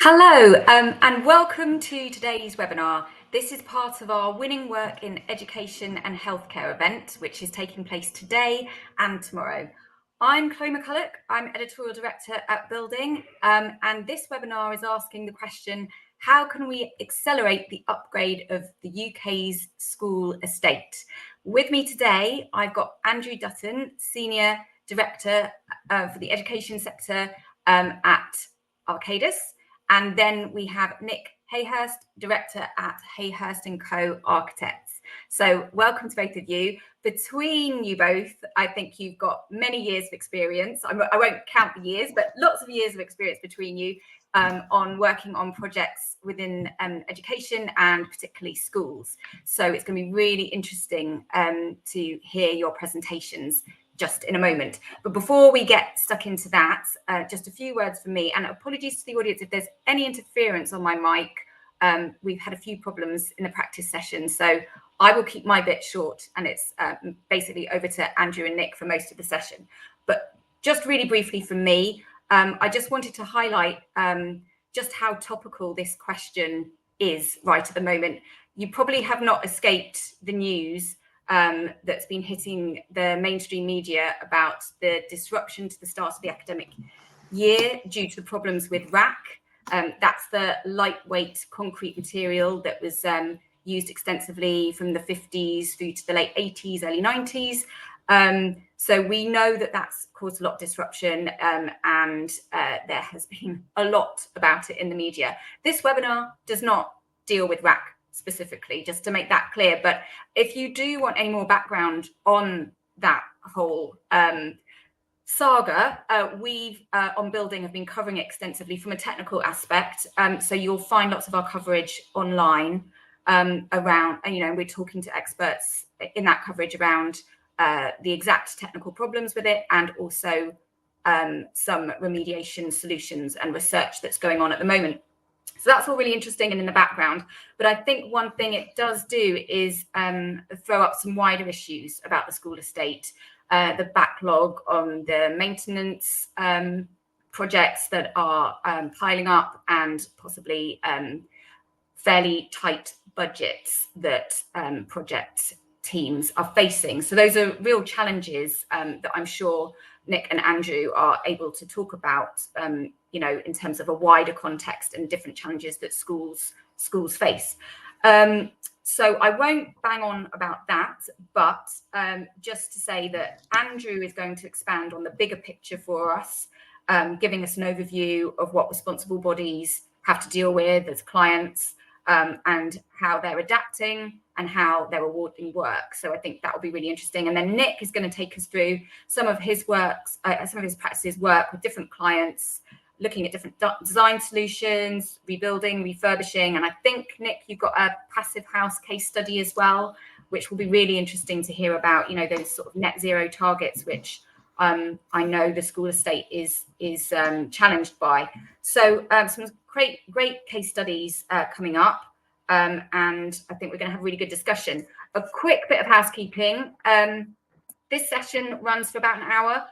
Hello, and welcome to today's webinar. This is part of our Winning Work in Education and Healthcare event, which is taking place today and tomorrow. I'm Chloe McCulloch, I'm Editorial Director at Building, and this webinar is asking the question, how can we accelerate the upgrade of the UK's school estate? With me today, I've got Andrew Dutton, Senior Director for the Education Sector at Arcadis. And then we have Nick Hayhurst, Director at Hayhurst & Co. Architects. So welcome to both of you. Between you both, I think you've got many years of experience. I won't count the years, but lots of years of experience between you on working on projects within education and particularly schools. So it's going to be really interesting to hear your presentations just in a moment. But before we get stuck into that, just a few words from me, and apologies to the audience if there's any interference on my mic. We've had a few problems in the practice session, so I will keep my bit short, and it's basically over to Andrew and Nick for most of the session. But just really briefly from me, I just wanted to highlight just how topical this question is right at the moment. You probably have not escaped the news that's been hitting the mainstream media about the disruption to the start of the academic year due to the problems with RAC. That's the lightweight concrete material that was used extensively from the 50s through to the late 80s, early 90s. So we know that that's caused a lot of disruption, and there has been a lot about it in the media. This webinar does not deal with RAC specifically, just to make that clear. But if you do want any more background on that whole saga, we've on Building have been covering it extensively from a technical aspect. So you'll find lots of our coverage online around, and we're talking to experts in that coverage around the exact technical problems with it, and also some remediation solutions and research that's going on at the moment. So that's all really interesting and in the background. But I think one thing it does do is throw up some wider issues about the school estate, the backlog on the maintenance projects that are piling up, and possibly fairly tight budgets that project teams are facing. So those are real challenges that I'm sure Nick and Andrew are able to talk about, in terms of a wider context and different challenges that schools face. So I won't bang on about that, but just to say that Andrew is going to expand on the bigger picture for us, giving us an overview of what responsible bodies have to deal with as clients, and how they're adapting and how they're awarding work. So I think that will be really interesting. And then Nick is going to take us through some of his practices work with different clients, looking at different design solutions, rebuilding, refurbishing. And I think, Nick, you've got a passive house case study as well, which will be really interesting to hear about, those sort of net zero targets, which I know the school estate is challenged by. So some great case studies coming up. And I think we're going to have a really good discussion. A quick bit of housekeeping. This session runs for about an hour,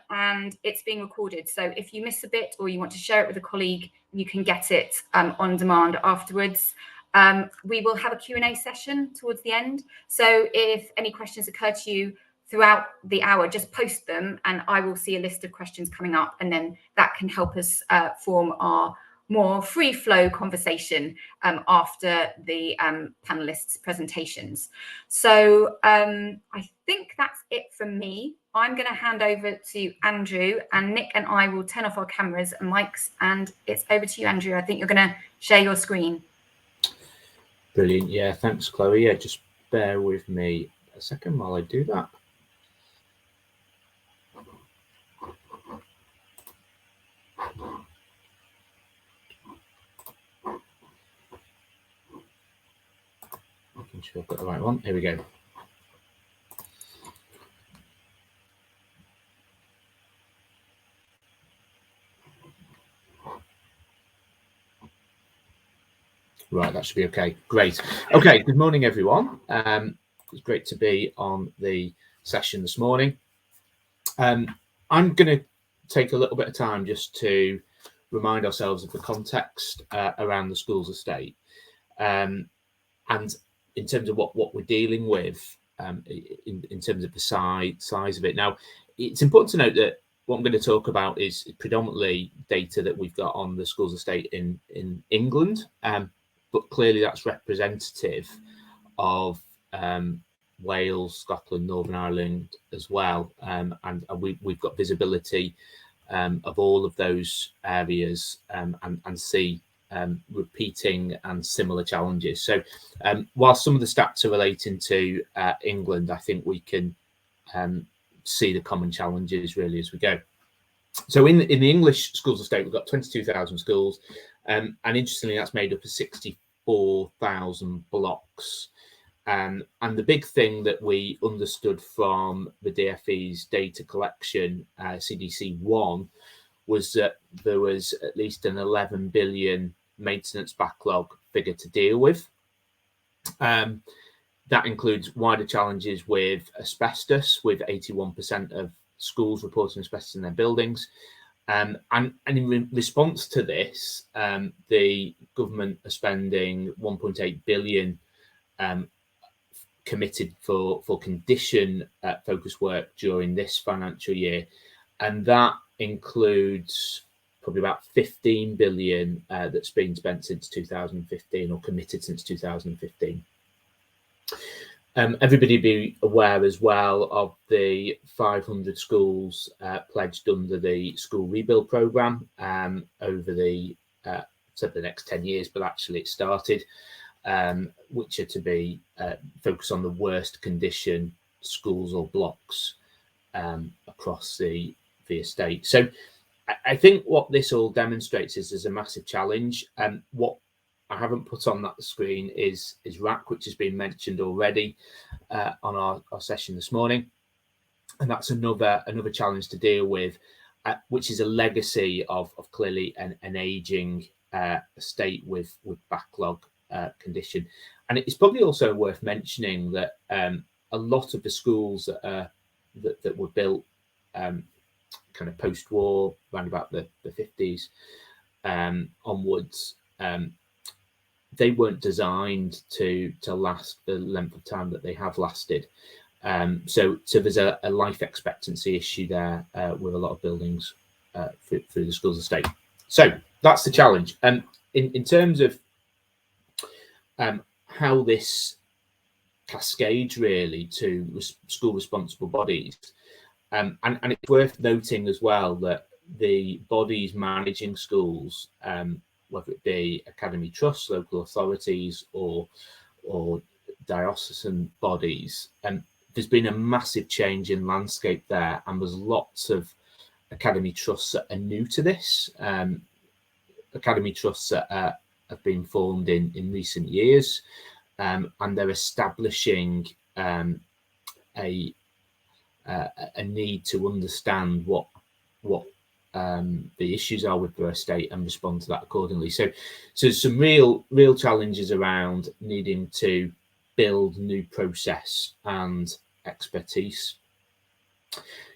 and it's being recorded. So if you miss a bit or you want to share it with a colleague, you can get it on demand afterwards. We will have a Q&A session towards the end. So if any questions occur to you throughout the hour, just post them and I will see a list of questions coming up, and then that can help us form our more free flow conversation after the panelists' presentations. So I think that's it from me. I'm going to hand over to Andrew, and Nick and I will turn off our cameras and mics, and it's over to you, Andrew. I think you're going to share your screen. Brilliant. Yeah, thanks, Chloe. Yeah, just bear with me a second while I do that. Making sure I've got the right one. Here we go. Right, that should be okay. Great. Okay, good morning, everyone. It's great to be on the session this morning. I'm going to take a little bit of time just to remind ourselves of the context around the schools estate, and in terms of what we're dealing with, in terms of the size of it. Now, it's important to note that what I'm going to talk about is predominantly data that we've got on the schools estate in England, but clearly that's representative of Wales, Scotland, Northern Ireland as well, and we've got visibility of all of those areas, and see repeating and similar challenges. So while some of the stats are relating to England, I think we can see the common challenges really as we go. So in the English schools estate, we've got 22,000 schools, and interestingly, that's made up of 64,000 blocks. And the big thing that we understood from the DfE's data collection, CDC1, was that there was at least an 11 billion maintenance backlog figure to deal with. That includes wider challenges with asbestos, with 81% of schools reporting asbestos in their buildings. And in response to this, the government are spending 1.8 billion committed for condition focused work during this financial year. And that includes probably about 15 billion that's been spent since 2015, or committed since 2015. Everybody be aware as well of the 500 schools pledged under the school rebuild programme over the next 10 years, but actually it started, which are to be focused on the worst condition schools or blocks across the estate. So I think what this all demonstrates is there's a massive challenge. What I haven't put on that screen is RAAC, which has been mentioned already on our session this morning, and that's another challenge to deal with, which is a legacy of clearly an aging estate with backlog condition. And it's probably also worth mentioning that a lot of the schools that were built kind of post-war, around about the 50s onwards, they weren't designed to last the length of time that they have lasted. So there's a life expectancy issue there with a lot of buildings through the schools estate. So that's the challenge. In terms of how this cascades really to school responsible bodies, and it's worth noting as well that the bodies managing schools, whether it be academy trusts, local authorities, or diocesan bodies, there's been a massive change in landscape there, and there's lots of academy trusts that are new to this. Academy trusts that have been formed in recent years, and they're establishing a need to understand what the issues are with their estate and respond to that accordingly. So some real challenges around needing to build new process and expertise.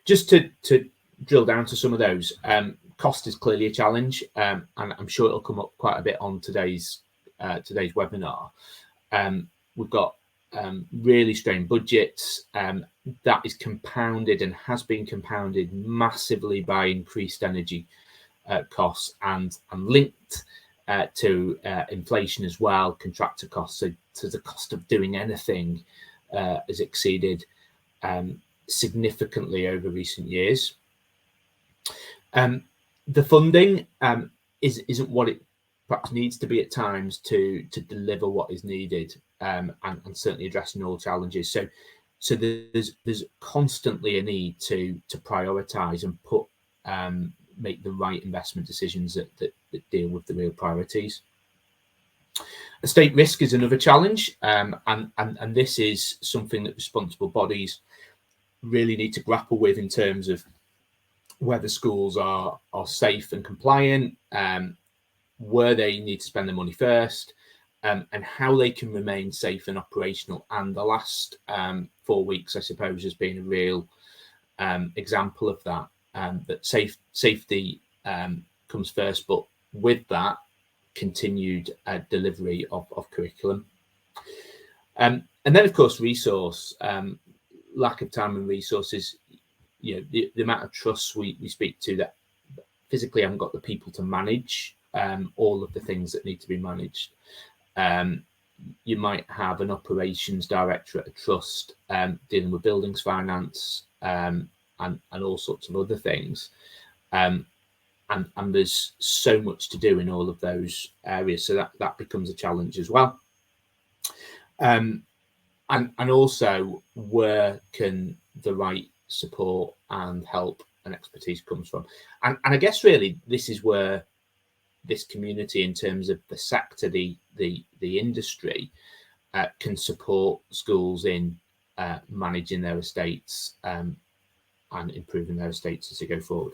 Just to drill down to some of those, cost is clearly a challenge, and I'm sure it'll come up quite a bit on today's webinar. We've got really strained budgets, that is compounded and has been compounded massively by increased energy costs and linked to inflation as well, contractor costs. So the cost of doing anything has exceeded significantly over recent years. The funding isn't what it perhaps needs to be at times to deliver what is needed, and certainly addressing all challenges. So there's constantly a need to prioritise and make the right investment decisions that deal with the real priorities. Estate risk is another challenge, and this is something that responsible bodies really need to grapple with in terms of whether schools are safe and compliant, where they need to spend their money first, and how they can remain safe and operational. And the last 4 weeks, I suppose, has been a real example of that. That safety comes first, but with that, continued delivery of curriculum. And then, of course, resource, lack of time and resources. The amount of trust we speak to that physically haven't got the people to manage all of the things that need to be managed. You might have an operations director at a trust dealing with buildings finance and all sorts of other things. And there's so much to do in all of those areas, so that becomes a challenge as well. And also, where can the right support and help and expertise comes from? And I guess really this is where this community, in terms of the sector, the industry, can support schools in managing their estates and improving their estates as they go forward.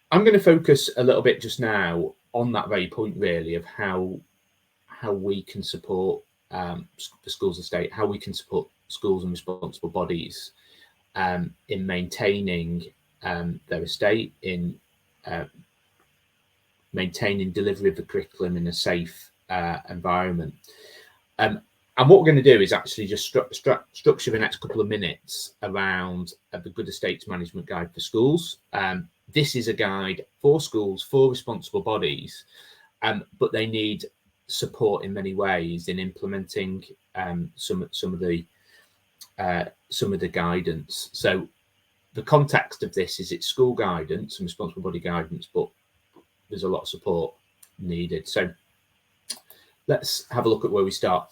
I'm going to focus a little bit just now on that very point, really, of how we can support the schools estate, how we can support schools and responsible bodies in maintaining their estate, in maintaining delivery of the curriculum in a safe environment. And what we're going to do is actually just structure the next couple of minutes around the Good Estates Management Guide for schools. This is a guide for schools, for responsible bodies, but they need support in many ways in implementing some of the guidance. So the context of this is it's school guidance and responsible body guidance, but there's a lot of support needed. So let's have a look at where we start.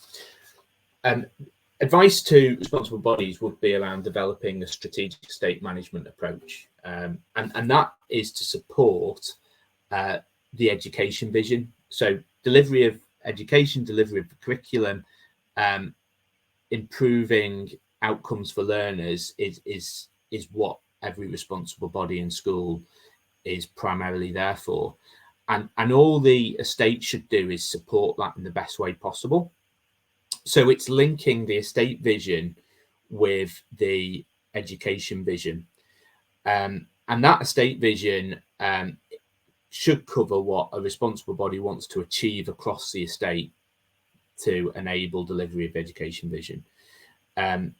Advice to responsible bodies would be around developing a strategic estate management approach, and that is to support the education vision. So delivery of education, delivery of the curriculum, improving outcomes for learners is what every responsible body in school is primarily there for. And all the estate should do is support that in the best way possible. So it's linking the estate vision with the education vision. And that estate vision should cover what a responsible body wants to achieve across the estate to enable delivery of education vision. An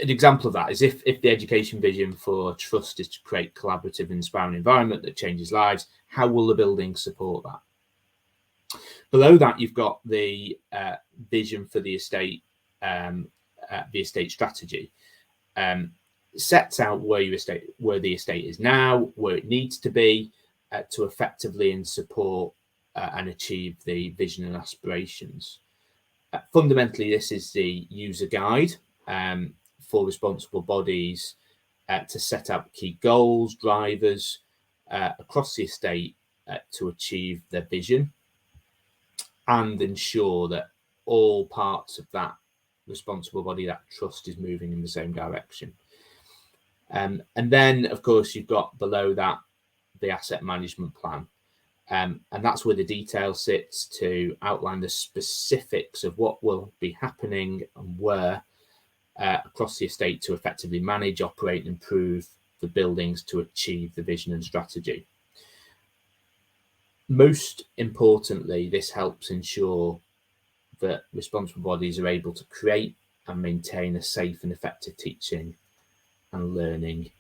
example of that is if the education vision for trust is to create collaborative and inspiring environment that changes lives, how will the building support that? Below that, you've got the vision for the estate strategy. Sets out where the estate is now, where it needs to be to effectively and support and achieve the vision and aspirations. Fundamentally, this is the user guide for responsible bodies to set up key goals, drivers across the estate to achieve their vision and ensure that all parts of that responsible body, that trust, is moving in the same direction. And then, of course, you've got below that the asset management plan. And that's where the detail sits to outline the specifics of what will be happening and where across the estate to effectively manage, operate, and improve the buildings to achieve the vision and strategy. Most importantly, this helps ensure that responsible bodies are able to create and maintain a safe and effective teaching and learning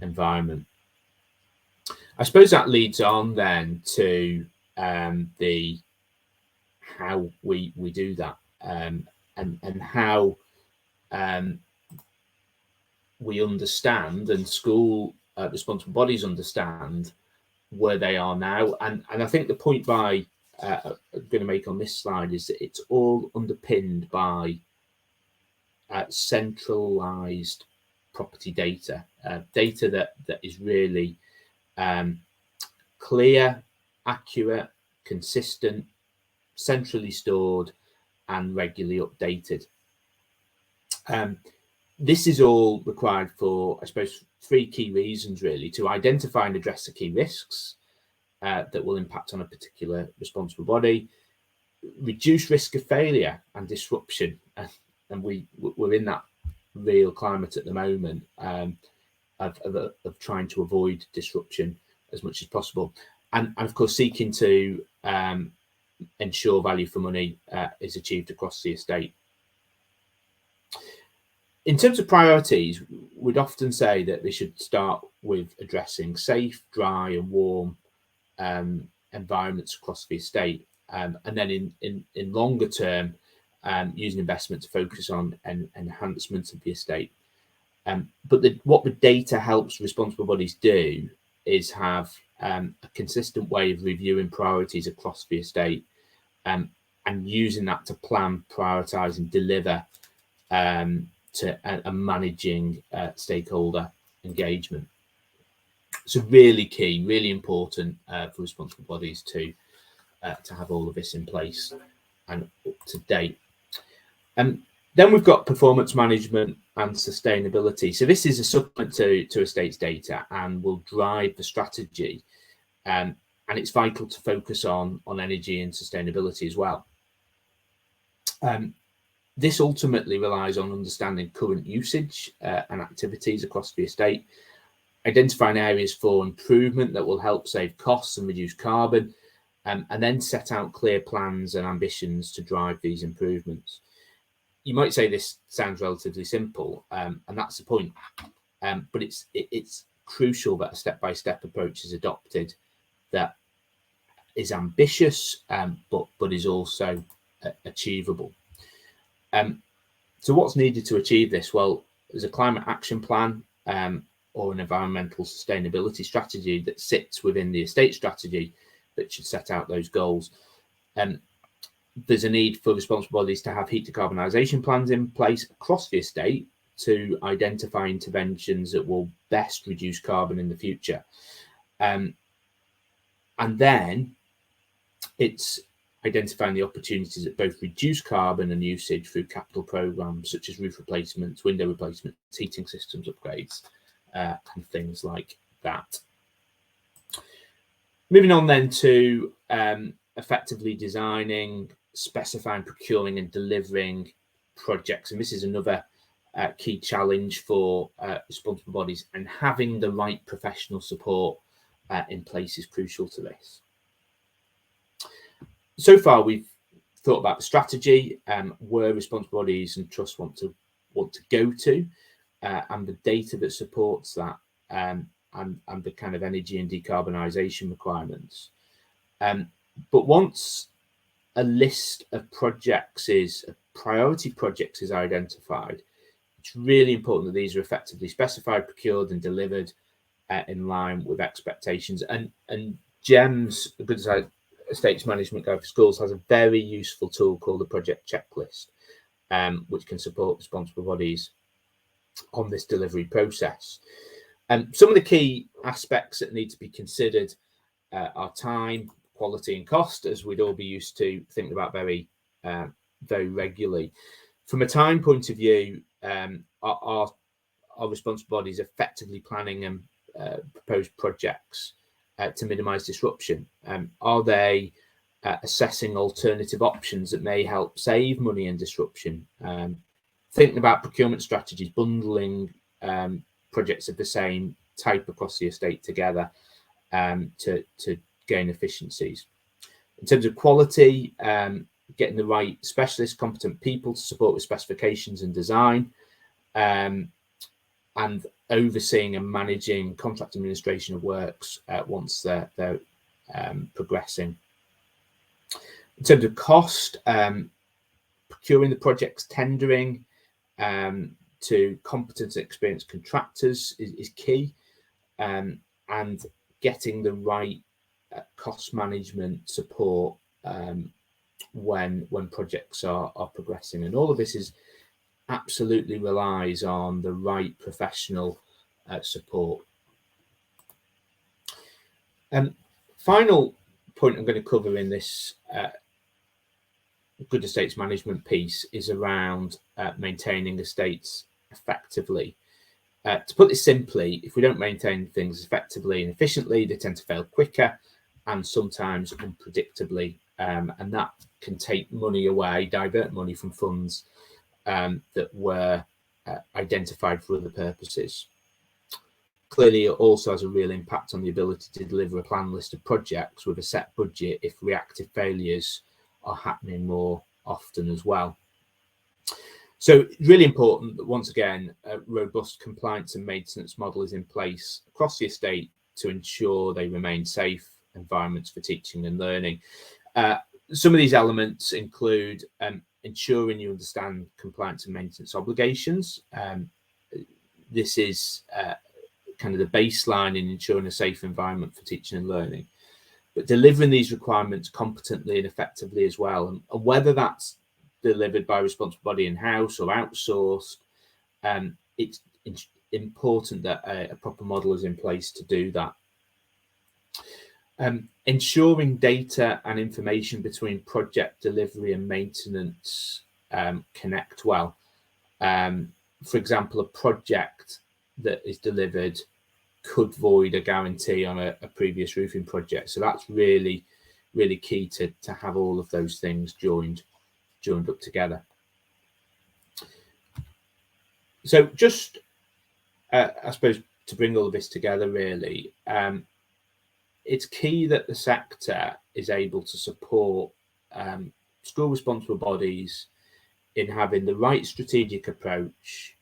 environment. I suppose that leads on then to the how we do that and how we understand and school responsible bodies understand where they are now. And I think the point I'm going to make on this slide is that it's all underpinned by centralized property data, data that is really clear, accurate, consistent, centrally stored, and regularly updated. This is all required for, I suppose, three key reasons, really: to identify and address the key risks that will impact on a particular responsible body, reduce risk of failure and disruption, and we're in that real climate at the moment, of trying to avoid disruption as much as possible, and of course seeking to ensure value for money is achieved across the estate. In terms of priorities, we'd often say that they should start with addressing safe, dry and warm environments across the estate, and then in longer term, using investment to focus on an enhancement of the estate. But what the data helps responsible bodies do is have a consistent way of reviewing priorities across the estate, and using that to plan, prioritise and deliver to managing stakeholder engagement. So really key, really important for responsible bodies to have all of this in place and up to date. Then we've got performance management and sustainability. So this is a supplement to estates data and will drive the strategy. And it's vital to focus on energy and sustainability as well. This ultimately relies on understanding current usage and activities across the estate, identifying areas for improvement that will help save costs and reduce carbon, and then set out clear plans and ambitions to drive these improvements. You might say this sounds relatively simple, and that's the point. But it's crucial that a step-by-step approach is adopted that is ambitious, but is also achievable. So what's needed to achieve this? Well, there's a climate action plan or an environmental sustainability strategy that sits within the estate strategy that should set out those goals. There's a need for responsible bodies to have heat decarbonisation plans in place across the estate to identify interventions that will best reduce carbon in the future. And then it's identifying the opportunities that both reduce carbon and usage through capital programmes such as roof replacements, window replacements, heating systems upgrades, and things like that. Moving on then to effectively designing, specifying, procuring and delivering projects. And this is another key challenge for responsible bodies, and having the right professional support in place is crucial to this. So far, we've thought about the strategy, where responsible bodies and trusts want to go to, and the data that supports that, and the kind of energy and decarbonisation requirements. But once a list of priority projects is identified, it's really important that these are effectively specified, procured and delivered in line with expectations. And GEMS, the Good Estates Management Guide for Schools, has a very useful tool called the Project Checklist, which can support responsible bodies on this delivery process. Some of the key aspects that need to be considered are time, quality and cost, as we'd all be used to thinking about very regularly. From a time point of view, our responsible bodies effectively planning and proposed projects to minimise disruption? Are they assessing alternative options that may help save money and disruption? Thinking about procurement strategies, bundling projects of the same type across the estate together to gain efficiencies. In terms of quality, getting the right specialist, competent people to support with specifications and design, and overseeing and managing contract administration of works once they're progressing. In terms of cost, procuring the projects, tendering to competent and experienced contractors is key, and getting the right cost management support when projects are progressing. And all of this is absolutely relies on the right professional support. Final point I'm going to cover in this good estates management piece is around maintaining estates effectively. To put this simply, if we don't maintain things effectively and efficiently, they tend to fail quicker and sometimes unpredictably, and that can take money away, divert money from funds that were identified for other purposes. clearly it also has a real impact on the ability to deliver a planned list of projects with a set budget if reactive failures are happening more often as well. So it's really important that, once again, a robust compliance and maintenance model is in place across the estate to ensure they remain safe environments for teaching and learning. Some of these elements include ensuring you understand compliance and maintenance obligations. This is kind of the baseline in ensuring a safe environment for teaching and learning, but delivering these requirements competently and effectively as well. And whether that's delivered by a responsible body in-house or outsourced, it's important that a proper model is in place to do that. Ensuring data and information between project delivery and maintenance connect well. For example, a project that is delivered could void a guarantee on a previous roofing project. So that's really, really key to have all of those things joined up together. So just, I suppose, to bring all of this together, really, it's key that the sector is able to support school responsible bodies in having the right strategic approach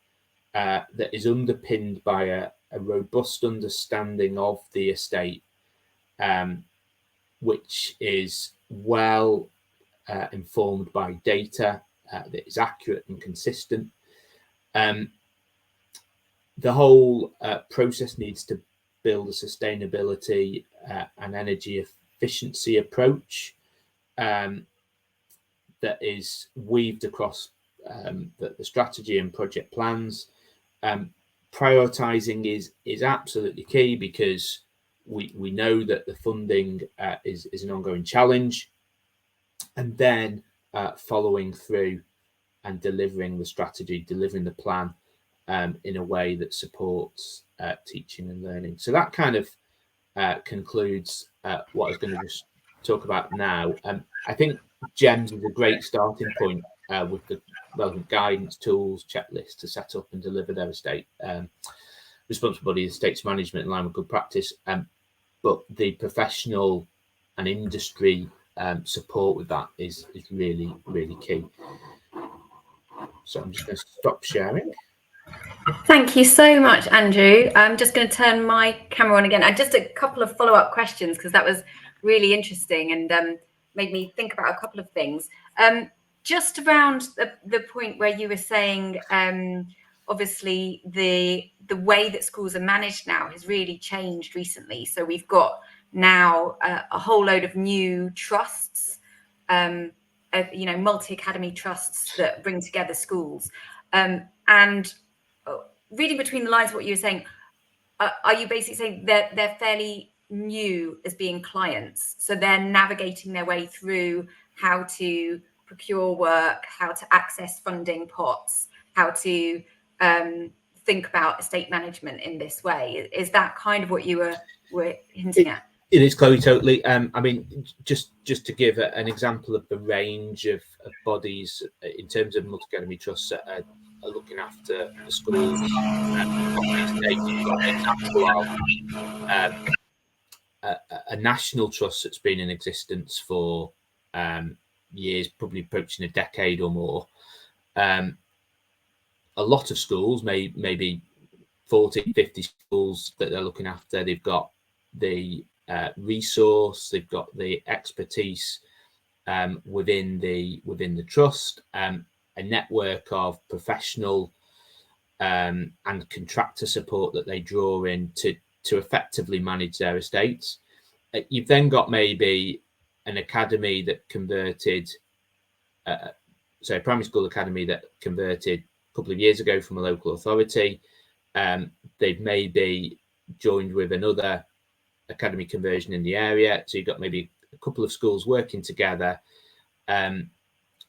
that is underpinned by a robust understanding of the estate, which is well informed by data that is accurate and consistent. The whole process needs to build a sustainability and energy efficiency approach that is weaved across the strategy and project plans. Prioritizing is absolutely key, because we know that the funding is an ongoing challenge, and then following through and delivering the strategy, delivering the plan in a way that supports teaching and learning. So that kind of concludes what I was going to just talk about now. I think GEMS is a great starting point with the relevant guidance, tools, checklists to set up and deliver their estate responsible body estates management in line with good practice. But the professional and industry support with that is really, really key. So I'm just going to stop sharing. Thank you so much, Andrew. I'm just going to turn my camera on again. And just a couple of follow-up questions, because that was really interesting and made me think about a couple of things. Just around the point where you were saying, obviously, the way that schools are managed now has really changed recently. So we've got now a whole load of new trusts, multi-academy trusts that bring together schools. And reading between the lines of what you were saying, are you basically saying that they're fairly new as being clients? So they're navigating their way through how to procure work, how to access funding pots, how to think about estate management in this way. Is that kind of what you were hinting at? It is, Chloe, totally. I mean, just to give an example of the range of bodies in terms of multi-academy trusts that are looking after the schools. A national trust that's been in existence for years, probably approaching a decade or more. A lot of schools, maybe 40, 50 schools that they're looking after. They've got the resource, they've got the expertise within the trust, a network of professional and contractor support that they draw in to effectively manage their estates. You've then got maybe an academy that converted, a primary school academy that converted a couple of years ago from a local authority. They've maybe joined with another academy conversion in the area. So you've got maybe a couple of schools working together. An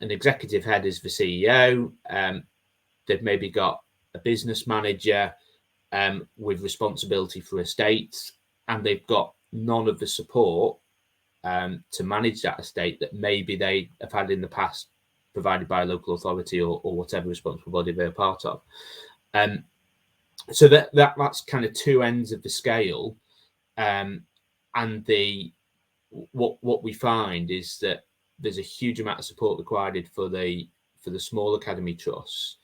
executive head is the CEO. They've maybe got a business manager with responsibility for estates, and they've got none of the support to manage that estate that maybe they have had in the past provided by a local authority or whatever responsible body they're part of. so that's kind of two ends of the scale, and what we find is that there's a huge amount of support required for the small academy trusts,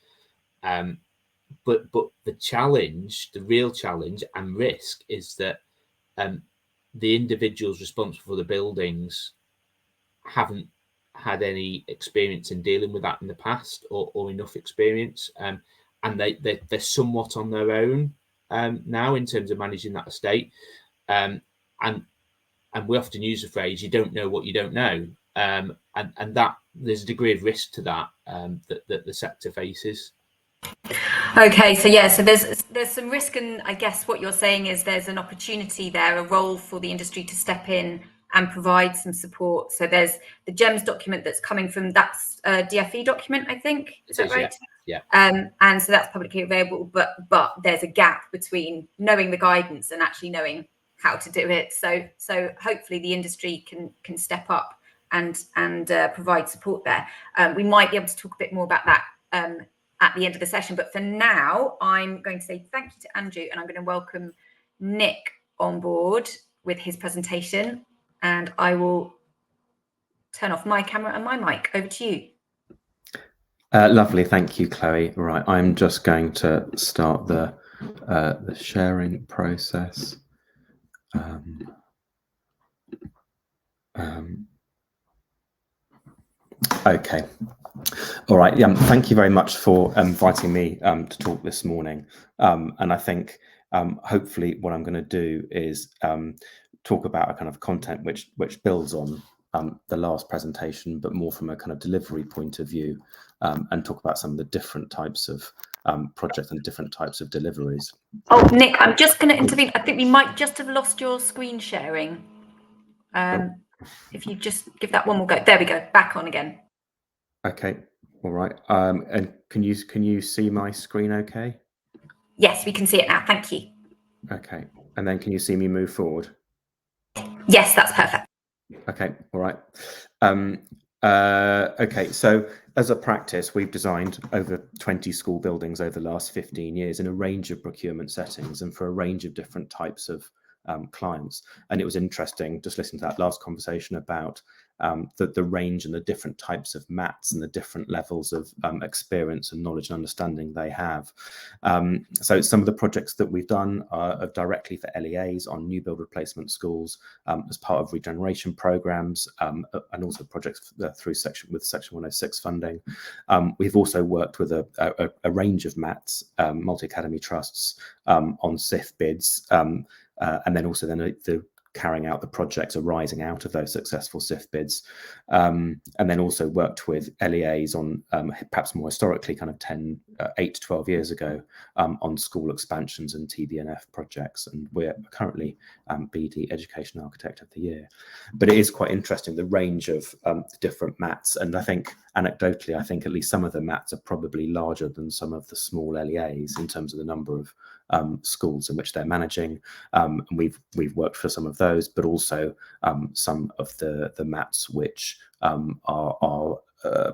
but the real challenge and risk is that the individuals responsible for the buildings haven't had any experience in dealing with that in the past, or enough experience, and they're somewhat on their own now in terms of managing that estate, and we often use the phrase "you don't know what you don't know," and that there's a degree of risk to that that the sector faces. Okay, so yeah, so there's some risk, and I guess what you're saying is there's an opportunity there, a role for the industry to step in and provide some support. So there's the GEMS document that's coming from, that's a DFE document, I think. Is that right? Yeah. And so that's publicly available, but there's a gap between knowing the guidance and actually knowing how to do it. So hopefully the industry can step up and provide support there. We might be able to talk a bit more about that at the end of the session, but for now, I'm going to say thank you to Andrew, and I'm going to welcome Nick on board with his presentation, and I will turn off my camera and my mic. Over to you. Lovely, thank you, Chloe. Right, I'm just going to start the sharing process. Okay. All right. Thank you very much for inviting me to talk this morning. And I think hopefully what I'm going to do is talk about a kind of content which builds on the last presentation, but more from a kind of delivery point of view, and talk about some of the different types of projects and different types of deliveries. Oh, Nick, I'm just going to intervene. I think we might just have lost your screen sharing. If you just give that one more go. There we go. Back on again. Okay. All right. And can you see my screen okay? Yes, we can see it now. Thank you. Okay. And then can you see me move forward? Yes, that's perfect. Okay. All right. Okay. So as a practice, we've designed over 20 school buildings over the last 15 years in a range of procurement settings and for a range of different types of clients. And it was interesting just listening to that last conversation about the range and the different types of mats and the different levels of experience and knowledge and understanding they have. So some of the projects that we've done are directly for LEAs on new build replacement schools as part of regeneration programs, and also projects through Section 106 funding. We've also worked with a range of mats, multi-academy trusts on SIF bids, and then also the carrying out the projects arising out of those successful SIF bids, and then also worked with LEAs on perhaps more historically, kind of 8 to 12 years ago, on school expansions and TBNF projects, and we're currently BD Education Architect of the Year. But it is quite interesting, the range of different mats, and I think anecdotally, I think at least some of the mats are probably larger than some of the small LEAs in terms of the number of schools in which they're managing, and we've worked for some of those, but also some of the mats which are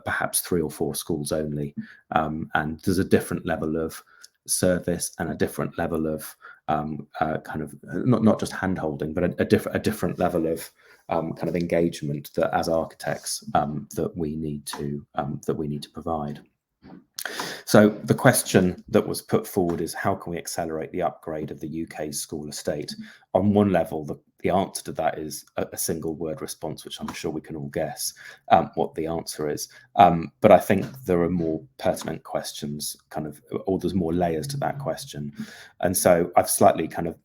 perhaps 3 or 4 schools only, and there's a different level of service and a different level of kind of not just hand-holding, but a different level of kind of engagement that as architects that we need to provide. So the question that was put forward is, how can we accelerate the upgrade of the UK school estate? On one level, the answer to that is a single word response, which I'm sure we can all guess what the answer is. But I think there are more pertinent questions, or there's more layers to that question. And so I've slightly kind of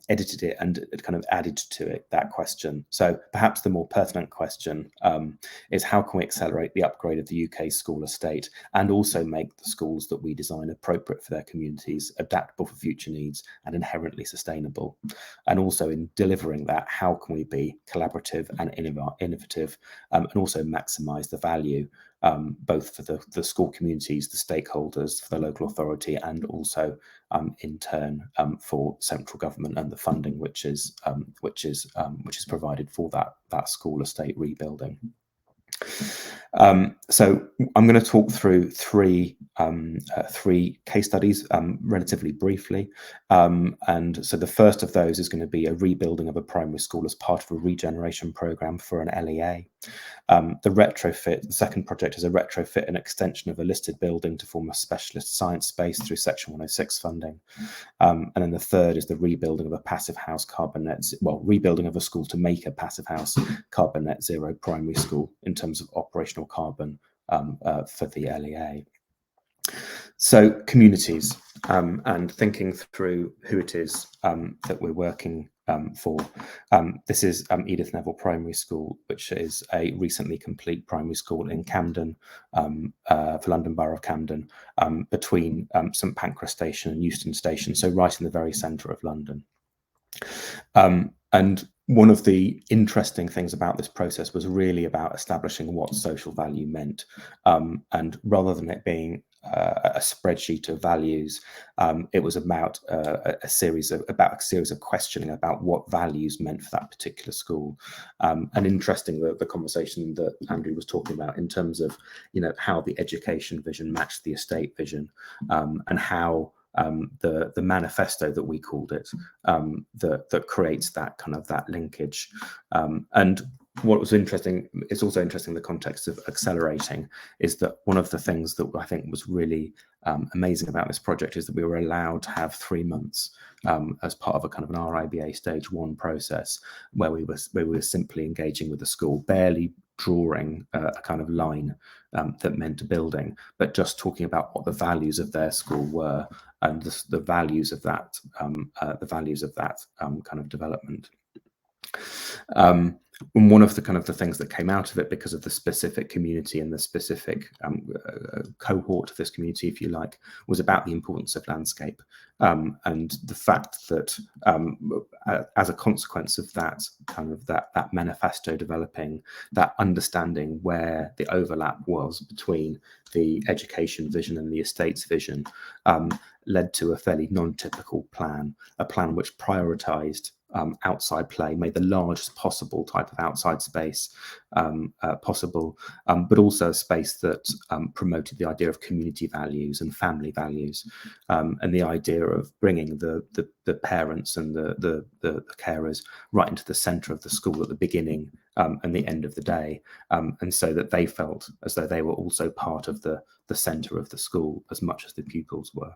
edited it and kind of added to it that question. So perhaps the more pertinent question is, how can we accelerate the upgrade of the UK school estate and also make the schools that we design appropriate for their communities, adaptable for future needs and inherently sustainable? And also in delivering that, how can we be collaborative and innovative, and also maximise the value both for the school communities, the stakeholders, for the local authority, and also in turn for central government and the funding which is provided for that school estate rebuilding. So I'm going to talk through 3 3 case studies relatively briefly. And so the first of those is going to be a rebuilding of a primary school as part of a regeneration programme for an LEA. The second project is a retrofit and extension of a listed building to form a specialist science space through Section 106 funding. And then the third is the rebuilding of a passive house rebuilding of a school to make a passive house carbon net zero primary school in terms of operational carbon for the LEA. So communities, and thinking through who it is that we're working for. This is Edith Neville Primary School, which is a recently complete primary school in Camden, for London Borough of Camden, between St Pancras Station and Euston Station, so right in the very centre of London. And one of the interesting things about this process was really about establishing what social value meant, and rather than it being a spreadsheet of values, it was about a series of questioning about what values meant for that particular school. And interesting, the conversation that Andrew was talking about in terms of, how the education vision matched the estate vision, and how the manifesto that we called it, that creates that linkage. And what was interesting, it's also interesting in the context of accelerating, is that one of the things that I think was really amazing about this project is that we were allowed to have 3 months as part of a kind of an RIBA stage 1 process, where we were simply engaging with the school, barely drawing a kind of line that meant a building, but just talking about what the values of their school were, and the values of that kind of development. And one of the the things that came out of it, because of the specific community and the specific cohort of this community, if you like, was about the importance of landscape, and the fact that as a consequence of that that manifesto developing, that understanding where the overlap was between the education vision and the estates vision, led to a fairly non-typical plan, a plan which prioritised outside play, made the largest possible type of outside space possible, but also a space that promoted the idea of community values and family values, and the idea of bringing the parents and the carers right into the centre of the school at the beginning and the end of the day, and so that they felt as though they were also part of the centre of the school as much as the pupils were.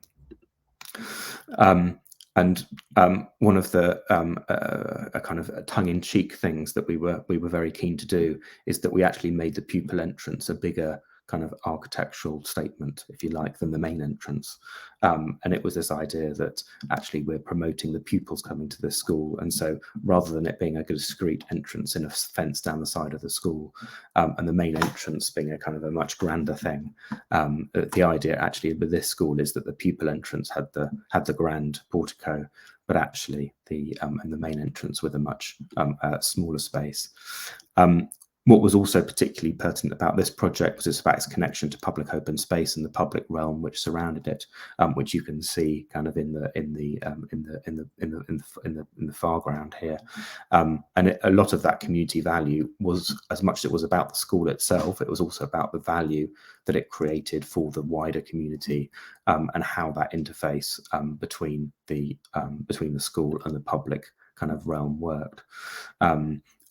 And one of the a kind of tongue-in-cheek things that we were very keen to do is that we actually made the pupil entrance a bigger kind of architectural statement, if you like, than the main entrance. And it was this idea that actually we're promoting the pupils coming to this school, and so rather than it being a discrete entrance in a fence down the side of the school, and the main entrance being a kind of a much grander thing, the idea actually with this school is that the pupil entrance had the grand portico, but actually the main entrance with a much smaller space. What was also particularly pertinent about this project was about its connection to public open space and the public realm which surrounded it, which you can see kind of in the foreground here, and a lot of that community value was, as much as it was about the school itself, it was also about the value that it created for the wider community, and how that interface between the school and the public kind of realm worked.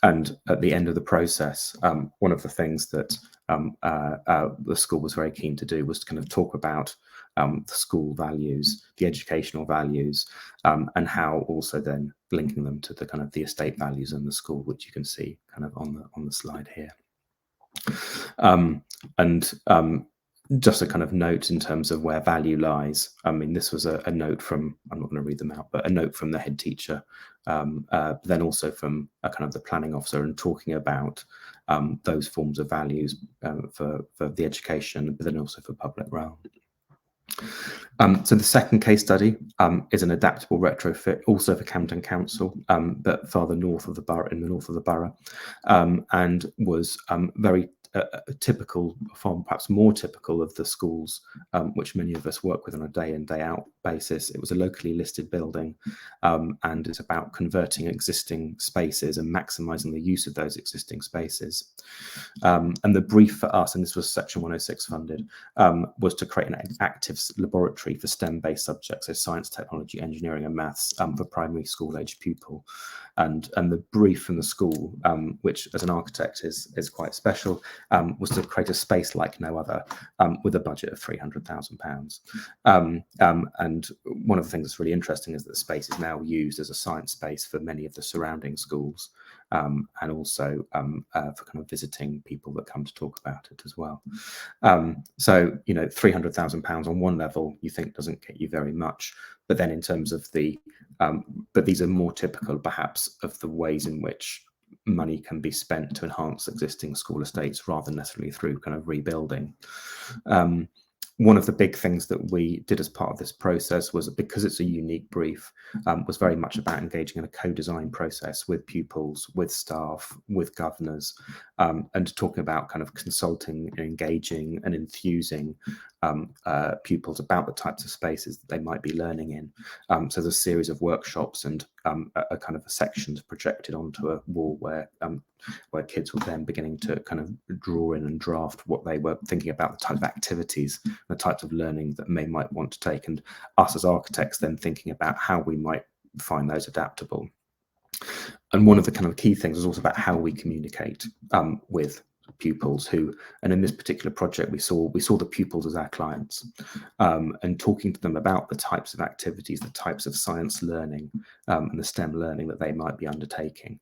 And at the end of the process, one of the things that the school was very keen to do was to kind of talk about the school values, the educational values, and how also then linking them to the kind of the estate values in the school, which you can see kind of on the slide here. Just a kind of note in terms of where value lies. I mean, this was a note from, I'm not going to read them out, but a note from the head teacher, but then also from a kind of the planning officer, and talking about those forms of values for the education, but then also for public realm. So the second case study is an adaptable retrofit, also for Camden Council, but farther north of the borough, in the north of the borough, and was very typical, far perhaps more typical of the schools which many of us work with on a day in, day out basis. It was a locally listed building, and it's about converting existing spaces and maximising the use of those existing spaces. And the brief for us, and this was Section 106 funded, was to create an active laboratory for STEM-based subjects, so science, technology, engineering and maths, for primary school age pupil. And the brief from the school, which as an architect is quite special, was to create a space like no other, with a budget of £300,000. And one of the things that's really interesting is that the space is now used as a science space for many of the surrounding schools, and also for kind of visiting people that come to talk about it as well. So, you know, £300,000 on one level you think doesn't get you very much, but then in terms of the, but these are more typical perhaps of the ways in which money can be spent to enhance existing school estates rather than necessarily through kind of rebuilding. One of the big things that we did as part of this process was, because it's a unique brief, was very much about engaging in a co-design process with pupils, with staff, with governors, and talking about kind of consulting and engaging and enthusing pupils about the types of spaces that they might be learning in. So there's a series of workshops and a kind of sections projected onto a wall where kids were then beginning to kind of draw in and draft what they were thinking about, the type of activities, the types of learning that they might want to take, and us as architects then thinking about how we might find those adaptable. And one of the kind of key things is also about how we communicate with pupils who, and in this particular project we saw the pupils as our clients, and talking to them about the types of activities, the types of science learning, and the STEM learning that they might be undertaking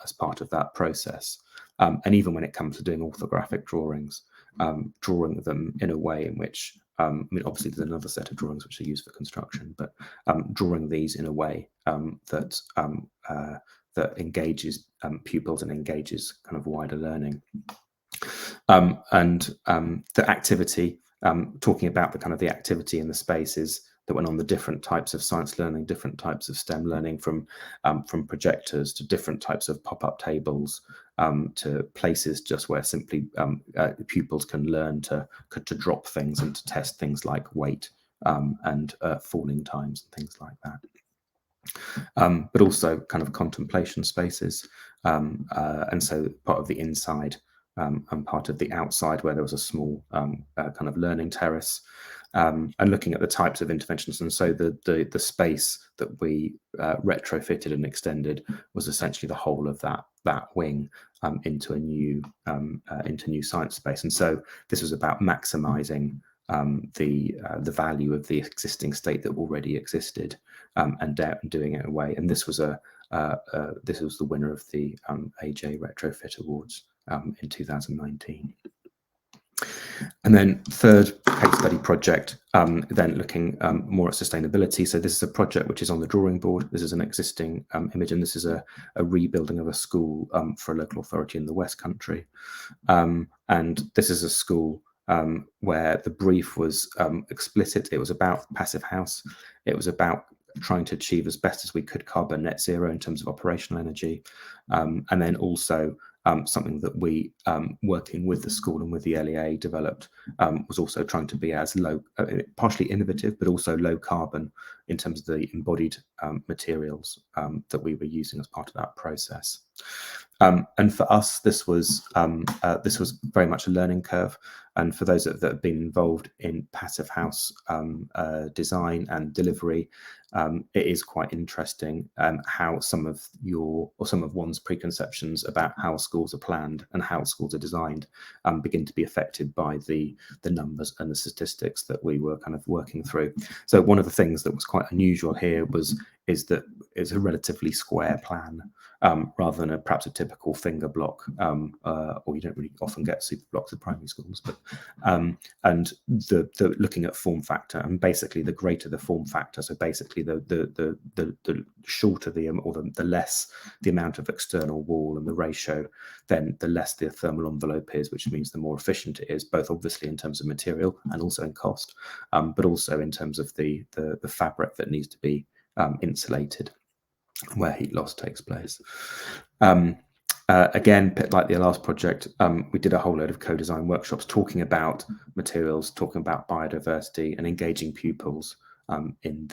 as part of that process. And even when it comes to doing orthographic drawings, drawing them in a way in which, I mean, obviously there's another set of drawings which are used for construction, but drawing these in a way that engages pupils and engages kind of wider learning. And the activity, talking about the kind of the activity in the spaces that went on, the different types of science learning, different types of STEM learning, from projectors to different types of pop-up tables, to places just where simply pupils can learn to drop things and to test things like weight and falling times and things like that. But also kind of contemplation spaces, and so part of the inside and part of the outside, where there was a small kind of learning terrace, and looking at the types of interventions. And so the space that we retrofitted and extended was essentially the whole of that wing into a new science space. And so this was about maximising the value of the existing state that already existed, and doing it away. And this was the winner of the AJ Retrofit Awards in 2019. And then third case study project, then looking more at sustainability. So this is a project which is on the drawing board. This is an existing image, and this is a rebuilding of a school for a local authority in the West Country. And this is a school where the brief was explicit. It was about Passive House. It was about trying to achieve as best as we could carbon net zero in terms of operational energy, and then also something that we, working with the school and with the LEA, developed, was also trying to be as low, partially innovative, but also low carbon in terms of the embodied materials that we were using as part of that process. And for us, this was very much a learning curve. And for those that have been involved in Passive House design and delivery, it is quite interesting how some of one's preconceptions about how schools are planned and how schools are designed begin to be affected by the numbers and the statistics that we were kind of working through. So one of the things that was quite unusual here is that it's a relatively square plan, rather than perhaps a typical finger block, or you don't really often get super blocks at primary schools. But and the looking at form factor, and basically the greater the form factor, so basically the shorter the less the amount of external wall and the ratio, then the less the thermal envelope is, which means the more efficient it is, both obviously in terms of material and also in cost, but also in terms of the fabric that needs to be insulated where heat loss takes place. Again, bit like the last project, we did a whole load of co-design workshops talking about materials, talking about biodiversity, and engaging pupils in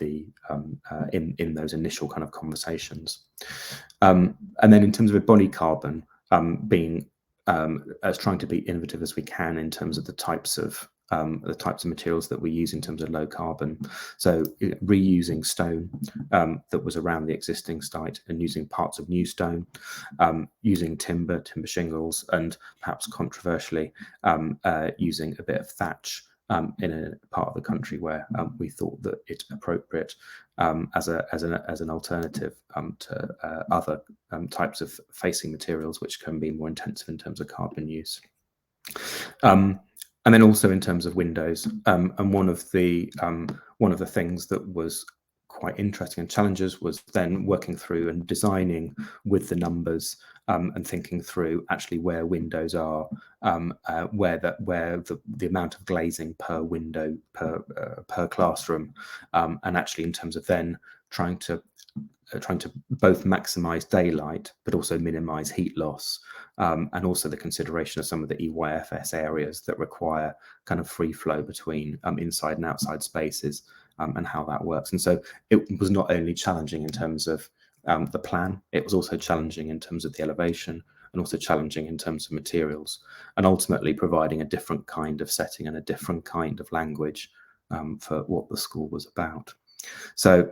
those initial kind of conversations. And then in terms of embodied carbon, being as trying to be innovative as we can in terms of the types of materials that we use in terms of low carbon. So reusing stone that was around the existing site and using parts of new stone, using timber shingles, and perhaps controversially using a bit of thatch in a part of the country where we thought that it's appropriate as an alternative to other types of facing materials which can be more intensive in terms of carbon use. And then also in terms of windows, and one of the things that was quite interesting and challenges was then working through and designing with the numbers and thinking through actually where windows are, where the amount of glazing per window per classroom, and actually in terms of then trying to both maximize daylight but also minimize heat loss, and also the consideration of some of the EYFS areas that require kind of free flow between inside and outside spaces, and how that works. And so it was not only challenging in terms of the plan, it was also challenging in terms of the elevation, and also challenging in terms of materials, and ultimately providing a different kind of setting and a different kind of language for what the school was about. So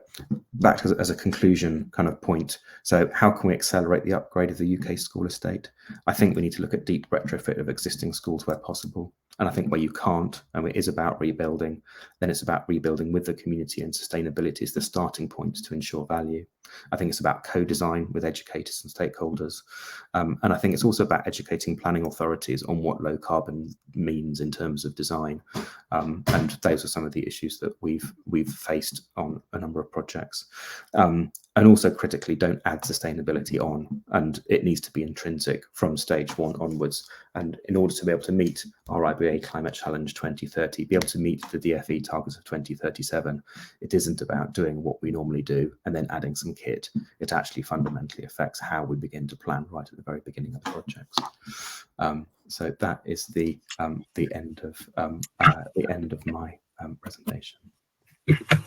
back to, as a conclusion kind of point, so how can we accelerate the upgrade of the UK school estate? I think we need to look at deep retrofit of existing schools where possible. And I think where you can't, and it is about rebuilding, then it's about rebuilding with the community, and sustainability is the starting point to ensure value. I think it's about co-design with educators and stakeholders. And I think it's also about educating planning authorities on what low carbon means in terms of design. And those are some of the issues that we've faced on a number of projects. And also critically, don't add sustainability on, and it needs to be intrinsic from stage one onwards. And in order to be able to meet our IBA Climate Challenge 2030, be able to meet the DFE targets of 2037, it isn't about doing what we normally do and then adding some kit. It actually fundamentally affects how we begin to plan right at the very beginning of the projects. So that is the end of my presentation.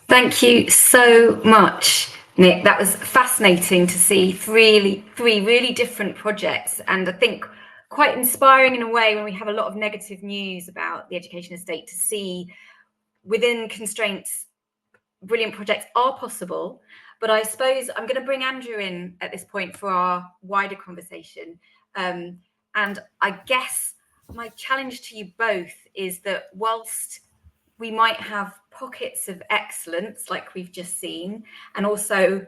Thank you so much, Nick. That was fascinating to see three really different projects, and I think quite inspiring in a way when we have a lot of negative news about the education estate, to see within constraints brilliant projects are possible. But I suppose I'm going to bring Andrew in at this point for our wider conversation, and I guess my challenge to you both is that whilst we might have pockets of excellence like we've just seen, and also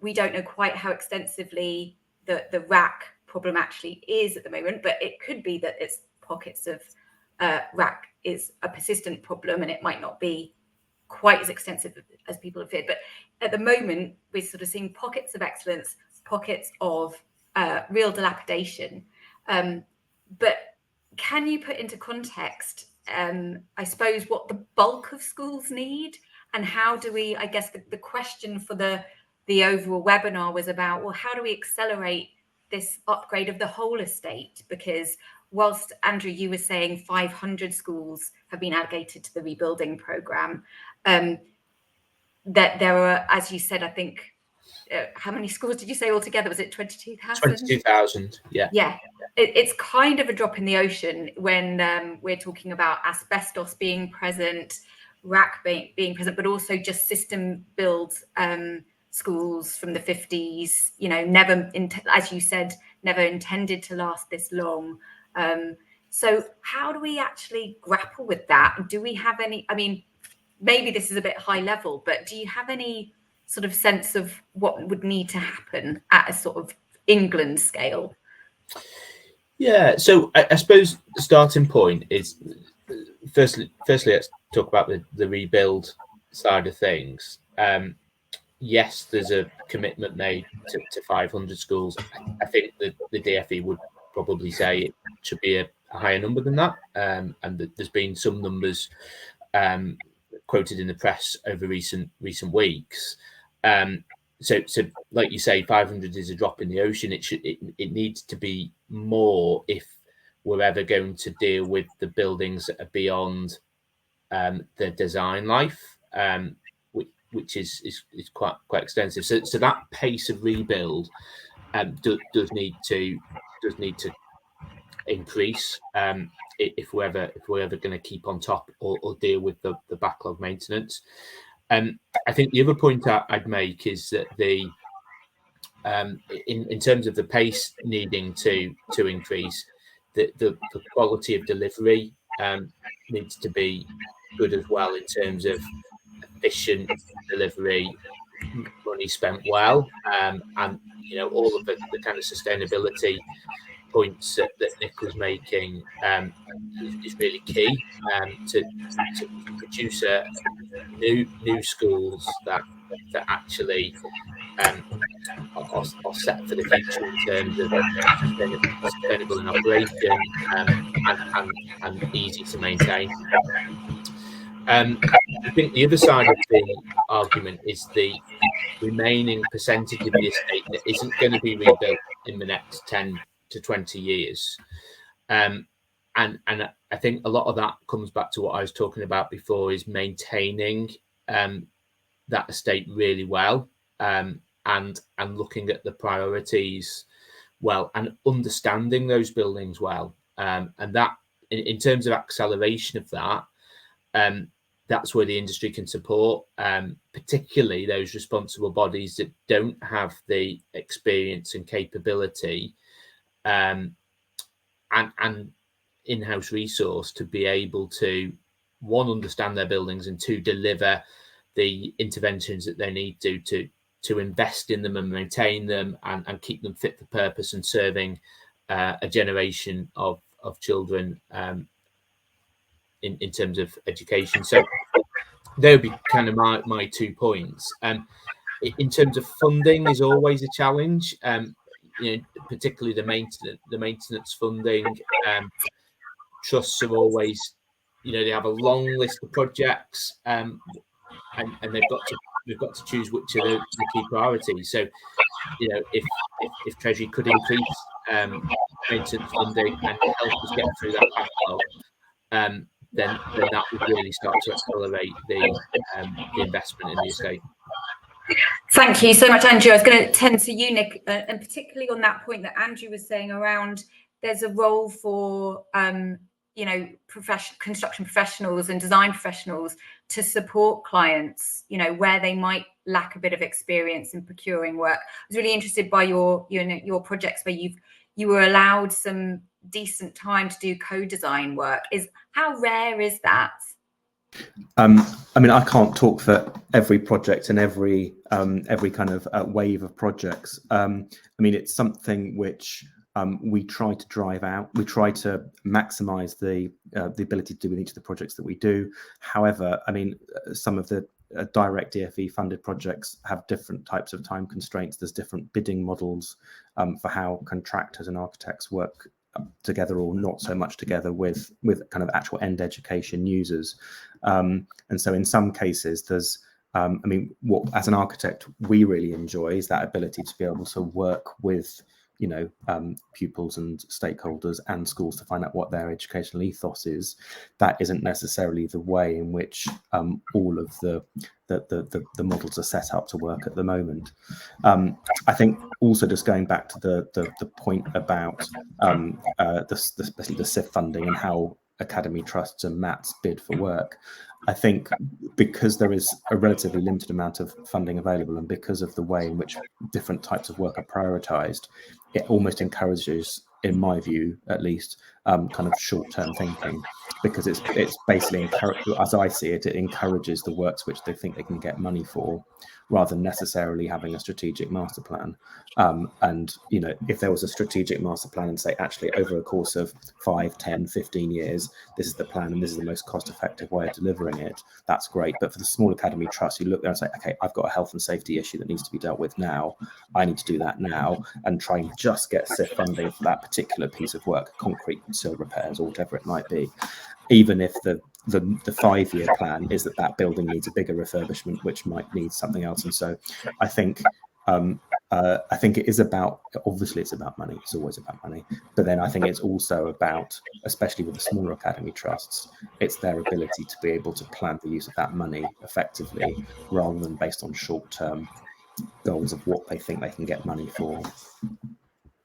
we don't know quite how extensively the RAC problem actually is at the moment, but it could be that it's pockets of RAC is a persistent problem, and it might not be quite as extensive as people have feared. But at the moment, we're sort of seeing pockets of excellence, pockets of real dilapidation. But can you put into context, I suppose, what the bulk of schools need, and how do we, I guess the question for the overall webinar was about, well, how do we accelerate this upgrade of the whole estate? Because whilst, Andrew, you were saying 500 schools have been allocated to the rebuilding programme, that there are, as you said, I think, how many schools did you say altogether? Was it 22,000? 22,000, yeah. Yeah, it's kind of a drop in the ocean when we're talking about asbestos being present, RAC being present, but also just system build schools from the 50s, you know, never, as you said, never intended to last this long. So how do we actually grapple with that? Do we have any, I mean, maybe this is a bit high level, but do you have any sort of sense of what would need to happen at a sort of England scale? Yeah, so I suppose the starting point is, firstly, let's talk about the rebuild side of things. Yes, there's a commitment made to 500 schools. I think that the DFE would probably say it should be a higher number than that, and there's been some numbers quoted in the press over recent weeks. so like you say, 500 is a drop in the ocean. It needs to be more if we're ever going to deal with the buildings that are beyond their design life, which is quite extensive. So that pace of rebuild does need to increase if we're ever going to keep on top or deal with the backlog maintenance. I think the other point I'd make is that in terms of the pace needing to increase, the quality of delivery needs to be good as well, in terms of efficient delivery, money spent well, and all of the kind of sustainability points that Nick was making is really key to produce new schools that actually are set for the future in terms of sustainable in operation and easy to maintain. I think the other side of the argument is the remaining percentage of the estate that isn't going to be rebuilt in the next 10 to 20 years. And I think a lot of that comes back to what I was talking about before, is maintaining that estate really well, and looking at the priorities well, and understanding those buildings well. And that, in terms of acceleration of that, that's where the industry can support, particularly those responsible bodies that don't have the experience and capability and in-house resource to be able to, one, understand their buildings, and two, deliver the interventions that they need to invest in them and maintain them and keep them fit for purpose and serving a generation of children in terms of education. So they would be kind of my 2 points. In terms of funding is always a challenge, particularly the maintenance funding. Trusts are always, they have a long list of projects, and we've got to choose which are the key priorities. So, if Treasury could increase maintenance funding and help us get through that backlog, then that would really start to accelerate the investment in the estate. Thank you so much, Andrew. I was going to tend to you, Nick, and particularly on that point that Andrew was saying around there's a role for construction professionals and design professionals to support clients, where they might lack a bit of experience in procuring work. I was really interested by your projects where you were allowed some decent time to do co-design work. How rare is that? I mean, I can't talk for every project and every kind of wave of projects. I mean, it's something which we try to drive out. We try to maximize the ability to do with each of the projects that we do. However, I mean, some of the direct DFE funded projects have different types of time constraints. There's different bidding models for how contractors and architects work together, or not so much together, with kind of actual end education users. And so in some cases there's I mean, what as an architect we really enjoy is that ability to be able to work with pupils and stakeholders and schools to find out what their educational ethos is. That isn't necessarily the way in which all of the models are set up to work at the moment. I think also, just going back to the point about the SIF funding and how academy trusts and MATs bid for work, I think because there is a relatively limited amount of funding available, and because of the way in which different types of work are prioritised, it almost encourages, in my view at least, kind of short-term thinking, because it's basically, as I see it, it encourages the works which they think they can get money for, rather than necessarily having a strategic master plan. And if there was a strategic master plan and say, actually, over a course of 5, 10, 15 years, this is the plan and this is the most cost-effective way of delivering it, that's great. But for the small academy trust, you look there and say, okay, I've got a health and safety issue that needs to be dealt with now. I need to do that now, and try and just get SIF funding for that particular piece of work, concrete sill repairs or whatever it might be, even if the 5-year plan is that building needs a bigger refurbishment, which might need something else. And so I think I think it is about, obviously it's about money, it's always about money, but then I think it's also about, especially with the smaller academy trusts, it's their ability to be able to plan the use of that money effectively rather than based on short-term goals of what they think they can get money for.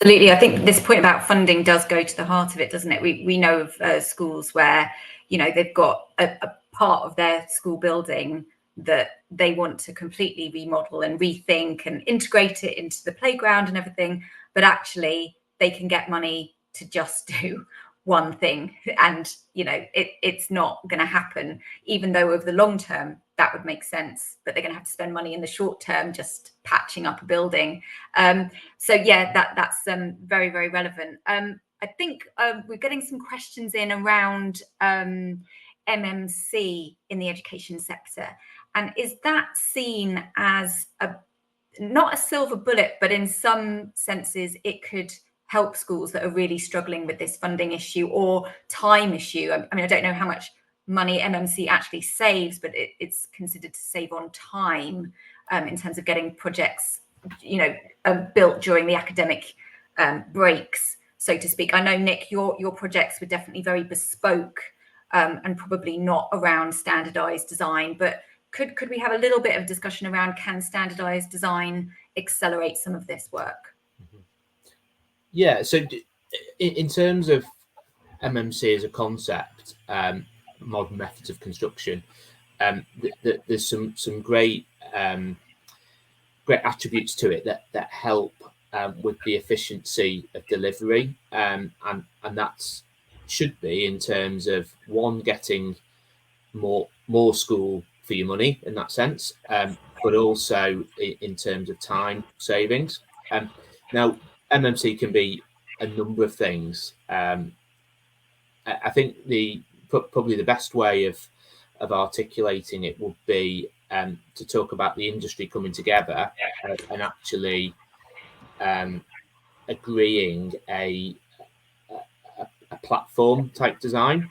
Absolutely. I think this point about funding does go to the heart of it, doesn't it? We know of schools where, you know, they've got a part of their school building that they want to completely remodel and rethink and integrate it into the playground and everything, but actually they can get money to just do one thing, and you know it's not going to happen, even though over the long term that would make sense, but they're going to have to spend money in the short term just patching up a building. So yeah, that's very, very relevant. I think we're getting some questions in around MMC in the education sector. And is that seen as not a silver bullet, but in some senses it could help schools that are really struggling with this funding issue or time issue? I mean, I don't know how much money MMC actually saves, but it's considered to save on time in terms of getting projects, you know, built during the academic breaks, so to speak. I know, Nick, your projects were definitely very bespoke and probably not around standardized design, but could we have a little bit of discussion around, can standardized design accelerate some of this work? Yeah, so in terms of MMC as a concept, modern methods of construction, there's some great attributes to it that help with the efficiency of delivery, and that's should be in terms of one, getting more school for your money in that sense, but also in terms of time savings. Now, MMC can be a number of things. I think probably the best way of articulating it would be to talk about the industry coming together and actually agreeing a platform type design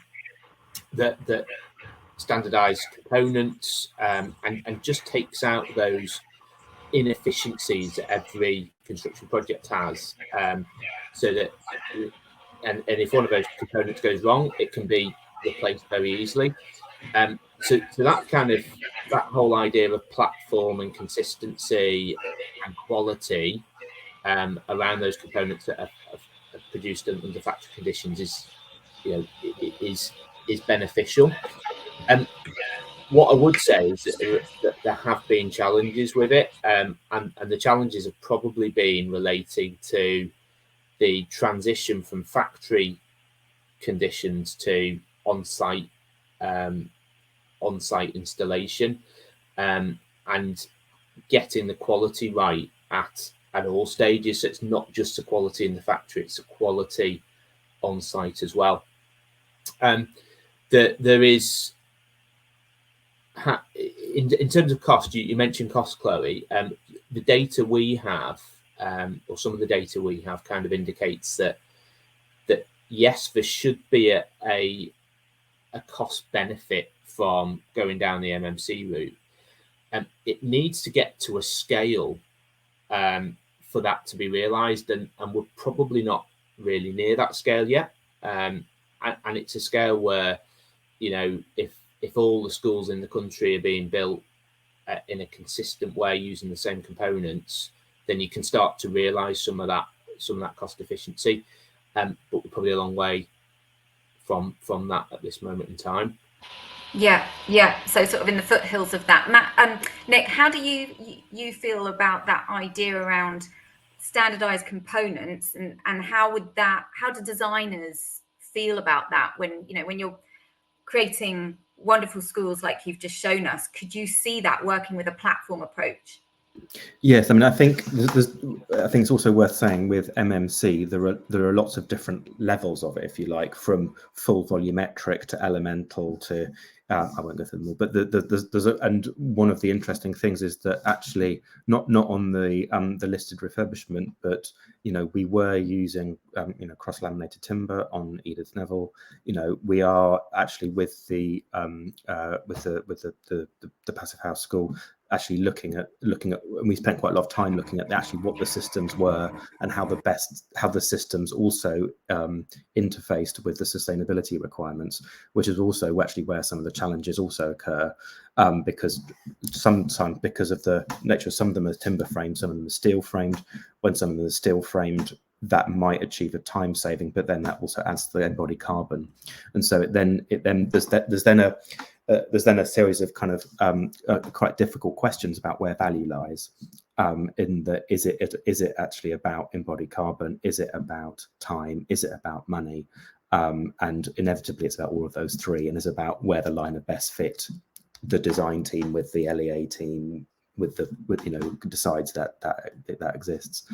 that standardized components and just takes out those inefficiencies that every construction project has, so that and if one of those components goes wrong, it can be replaced very easily. So that whole idea of platform and consistency and quality around those components that are produced under factory conditions is beneficial. And what I would say is that there have been challenges with it, and the challenges have probably been relating to the transition from factory conditions to on-site installation, and getting the quality right at all stages. So it's not just the quality in the factory; it's the quality on-site as well. There is. In terms of cost, you mentioned cost, Chloe. The data we have, or some of the data we have, kind of indicates that yes, there should be a cost benefit from going down the MMC route. It needs to get to a scale for that to be realised, and we're probably not really near that scale yet. And it's a scale where, you know, if all the schools in the country are being built in a consistent way using the same components, then you can start to realise some of that cost efficiency. But we're probably a long way from that at this moment in time. Yeah. So sort of in the foothills of that. Matt, Nick, how do you feel about that idea around standardised components, and how do designers feel about that when you're creating wonderful schools like you've just shown us? Could you see that working with a platform approach? Yes, I mean, I think it's also worth saying with MMC there are lots of different levels of it, if you like, from full volumetric to elemental to I won't go through them all, but and one of the interesting things is that actually not on the listed refurbishment, but we were using cross laminated timber on Edith Neville. We are actually with the Passive House School actually looking at, and we spent quite a lot of time looking at actually what the systems were and how the systems also interfaced with the sustainability requirements, which is also actually where some of the challenges also occur, because sometimes, because of the nature of some of them are timber framed, some of them are steel framed. When some of them are steel framed, that might achieve a time saving, but then that also adds to the embodied carbon, and so there's then a series of kind of quite difficult questions about where value lies. In the is it actually about embodied carbon? Is it about time? Is it about money? And inevitably, it's about all of those three, and is about where the line of best fit the design team with the LEA team with decides that exists.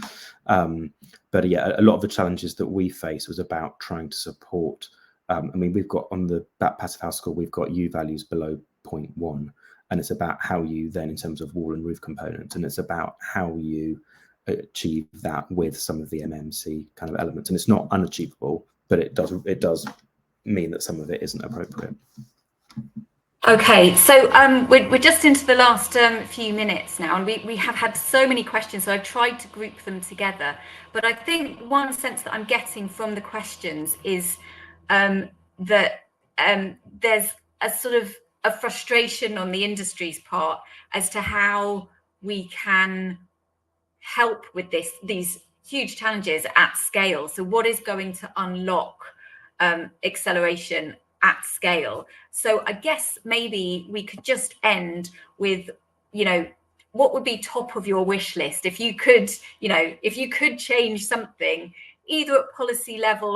But yeah, a lot of the challenges that we face was about trying to support. I mean, we've got on that passive house score, we've got U values below 0.1, and it's about how you then, in terms of wall and roof components, and it's about how you achieve that with some of the MMC kind of elements. And it's not unachievable, but it does mean that some of it isn't appropriate. Okay, so we're just into the last few minutes now, and we have had so many questions, so I've tried to group them together. But I think one sense that I'm getting from the questions is that there's a sort of a frustration on the industry's part as to how we can help with these huge challenges at scale. So what is going to unlock acceleration at scale? So I guess maybe we could just end with, what would be top of your wish list if you could, if you could change something either at policy level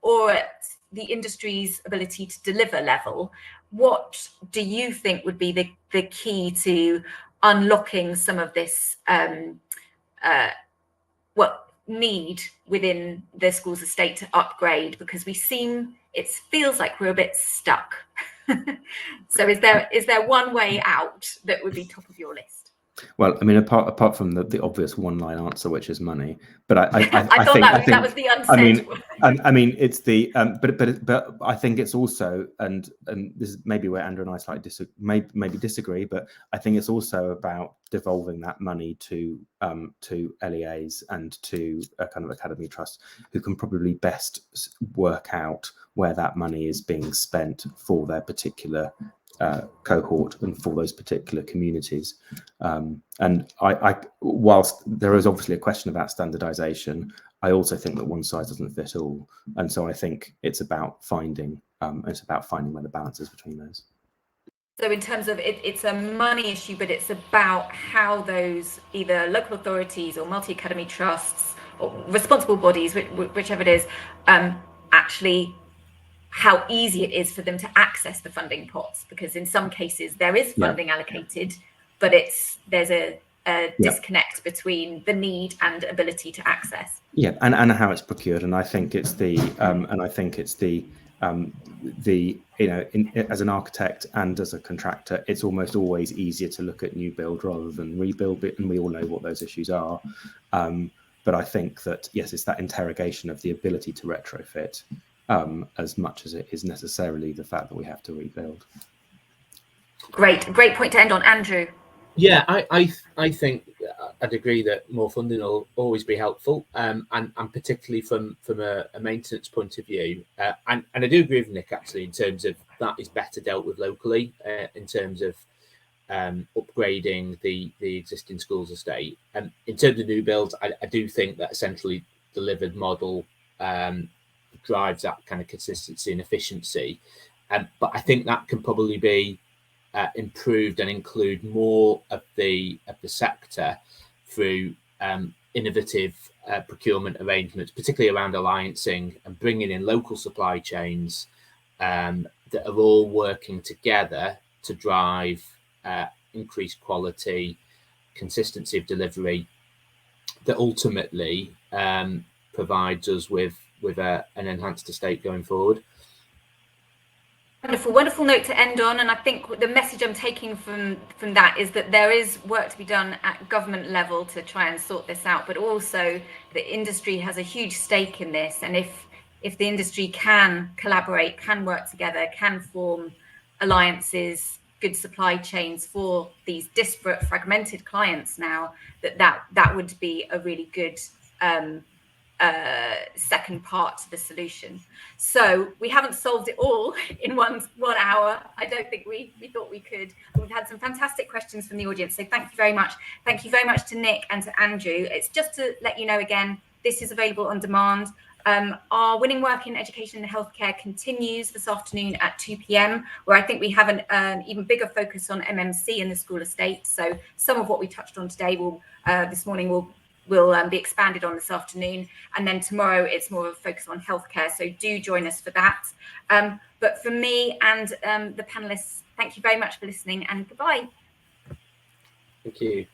or at the industry's ability to deliver level. What do you think would be the key to unlocking some of this need within the school's estate to upgrade? Because it feels like we're a bit stuck. So is there one way out that would be top of your list? Well, I mean, apart from the obvious one-line answer, which is money, but I think that was the unsaid. I mean, it's the but I think it's also, and this is maybe where Andrew and I slightly disagree, but I think it's also about devolving that money to LEAs and to a kind of academy trust, who can probably best work out where that money is being spent for their particular cohort and for those particular communities. And I whilst there is obviously a question about standardization, I also think that one size doesn't fit all, and so I think it's about finding where the balance is between those. So in terms of it's a money issue, but it's about how those either local authorities or multi-academy trusts or responsible bodies, whichever it is, actually how easy it is for them to access the funding pots, because in some cases there is funding allocated, but there's a disconnect between the need and ability to access. Yeah, and how it's procured, and I think it's as an architect and as a contractor, it's almost always easier to look at new build rather than rebuild it, and we all know what those issues are. But I think that yes, it's that interrogation of the ability to retrofit. As much as it is necessarily the fact that we have to rebuild. Great point to end on. Andrew? Yeah, I think I'd agree that more funding will always be helpful, and particularly from a maintenance point of view. And I do agree with Nick, actually, in terms of that is better dealt with locally, in terms of upgrading the existing schools estate. And in terms of new builds, I do think that a centrally delivered model drives that kind of consistency and efficiency, but I think that can probably be improved and include more of the sector through innovative procurement arrangements, particularly around alliancing and bringing in local supply chains that are all working together to drive increased quality, consistency of delivery, that ultimately provides us with an enhanced estate going forward. Wonderful note to end on. And I think the message I'm taking from that is that there is work to be done at government level to try and sort this out, but also the industry has a huge stake in this. And if the industry can collaborate, can work together, can form alliances, good supply chains for these disparate, fragmented clients now, that would be a really good second part to the solution. So we haven't solved it all in one hour. I don't think we thought we could. We've had some fantastic questions from the audience, so thank you very much. Thank you very much to Nick and to Andrew. It's just to let you know again, this is available on demand. Our Winning Work in Education and Healthcare continues this afternoon at 2 p.m, where I think we have an even bigger focus on MMC in the school estate. So some of what we touched on today this morning will be expanded on this afternoon, and then tomorrow it's more of a focus on healthcare, so do join us for that. But for me and the panelists, thank you very much for listening, and goodbye. Thank you.